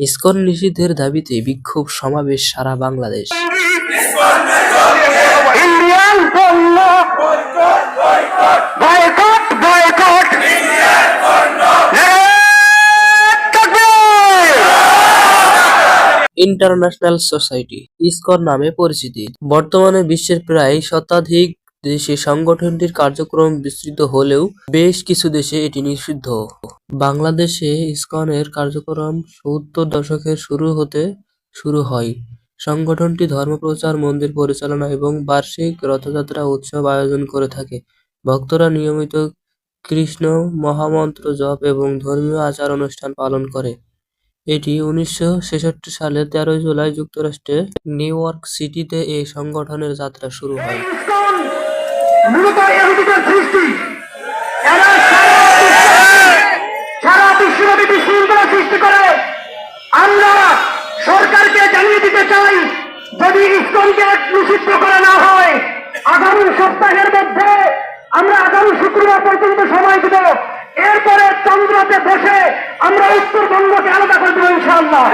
ISKCON নিষিদ্ধের দাবিতে বিক্ষোভ সমাবেশ সারা বাংলাদেশ। ইন্ডিয়ান পণ্য boycott boycott. International society ISKCON নামে পরিচিতি। বর্তমানে বিশ্বের প্রায় শতাধিক দেশে সংগঠনটির কার্যক্রম বিস্তৃত হলেও বেশ কিছু দেশে এটি নিষিদ্ধ। বাংলাদেশে ইসকনের কার্যক্রম 70 দশকের শুরু হয়। সংগঠনটি ধর্মপ্রচার, মন্দির পরিচালনা এবং বার্ষিক রথযাত্রা উৎসব আয়োজন করে থাকে। ভক্তরা নিয়মিত কৃষ্ণ মহামন্ত্র জপ এবং ধর্মীয় আচার অনুষ্ঠান পালন করে। এটি 1966 সালের 13 জুলাই যুক্তরাষ্ট্রের নিউ ইয়র্ক সিটিতে এই সংগঠনের যাত্রা শুরু হয়। ইসকন মূলত ইহুদিদের সৃষ্টি। এরা সারা বিশ্বব্যাপী বিশৃঙ্খলা সৃষ্টি করে। আমরা সরকারকে জানিয়ে দিতে চাই, যদি ইসকনকে নিষিদ্ধ করা না হয়, আগামী সপ্তাহের মধ্যে আমরা আগামী শুক্রবার পর্যন্ত সময় দেব। এরপরে চন্দ্রতে বসে আমরা উত্তরবঙ্গকে আলাদা করে দেবো ইনশাআল্লাহ।